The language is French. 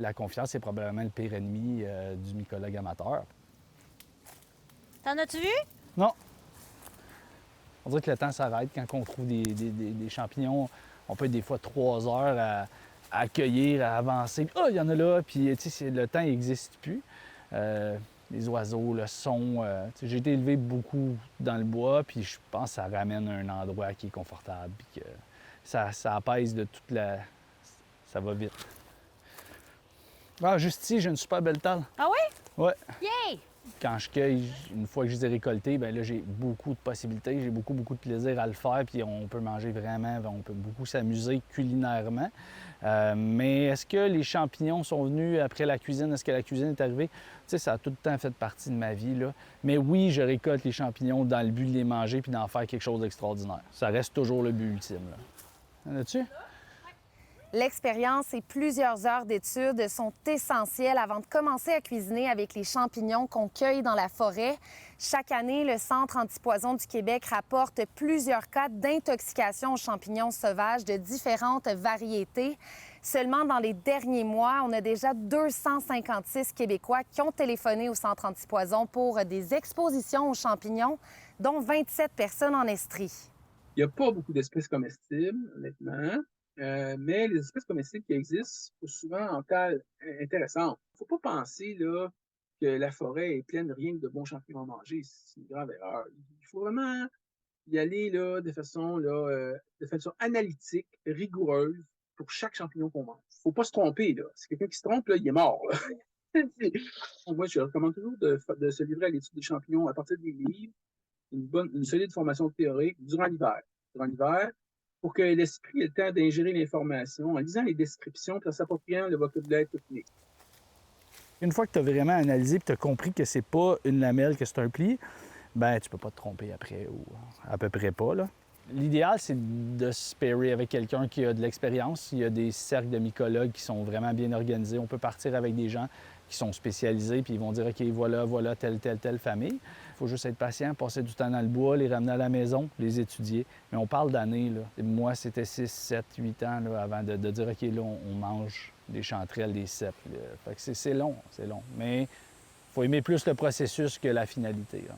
La confiance est probablement le pire ennemi du mycologue amateur. T'en as-tu vu? Non. On dirait que le temps s'arrête quand on trouve des champignons. On peut être des fois 3 heures à accueillir, à avancer. Ah, il y en a là, puis tu sais, le temps n'existe plus. Les oiseaux, le son. J'ai été élevé beaucoup dans le bois, puis je pense que ça ramène un endroit qui est confortable, puis que ça apaise de toute la... Ça va vite. Ah, juste ici, j'ai une super belle talle. Ah oui? Ouais. Yay! Quand je cueille, une fois que je les ai récoltés, bien là, j'ai beaucoup de possibilités, j'ai beaucoup de plaisir à le faire, puis on peut manger vraiment, on peut beaucoup s'amuser culinairement. Mais est-ce que les champignons sont venus après la cuisine? Est-ce que la cuisine est arrivée? Tu sais, ça a tout le temps fait partie de ma vie, là. Mais oui, je récolte les champignons dans le but de les manger puis d'en faire quelque chose d'extraordinaire. Ça reste toujours le but ultime, là. En as-tu? L'expérience et plusieurs heures d'études sont essentielles avant de commencer à cuisiner avec les champignons qu'on cueille dans la forêt. Chaque année, le Centre antipoison du Québec rapporte plusieurs cas d'intoxication aux champignons sauvages de différentes variétés. Seulement dans les derniers mois, on a déjà 256 Québécois qui ont téléphoné au Centre antipoison pour des expositions aux champignons, dont 27 personnes en Estrie. Il n'y a pas beaucoup d'espèces comestibles, honnêtement. Mais les espèces comestibles qui existent sont souvent en taille intéressante. Il ne faut pas penser là, que la forêt est pleine rien que de bons champignons à manger. C'est une grave erreur. Il faut vraiment y aller là, de façon analytique, rigoureuse, pour chaque champignon qu'on mange. Il ne faut pas se tromper. Là. Si quelqu'un qui se trompe, là, il est mort. Là. Moi, je recommande toujours de se livrer à l'étude des champignons à partir des livres, une solide formation théorique durant l'hiver. Durant l'hiver, pour que l'esprit ait le temps d'ingérer l'information en lisant les descriptions et en s'appropriant le vocabulaire technique. Une fois que tu as vraiment analysé et tu as compris que c'est pas une lamelle, que c'est un pli, ben tu peux pas te tromper après, ou à peu près pas, là. L'idéal, c'est de se pairer avec quelqu'un qui a de l'expérience. Il y a des cercles de mycologues qui sont vraiment bien organisés. On peut partir avec des gens qui sont spécialisés, puis ils vont dire, OK, voilà, telle famille. Il faut juste être patient, passer du temps dans le bois, les ramener à la maison, les étudier. Mais on parle d'années, là. Moi, c'était 6, 7, 8 ans là, avant de dire, OK, là, on mange des chanterelles, des cèpes. Fait que c'est long. Mais il faut aimer plus le processus que la finalité, là.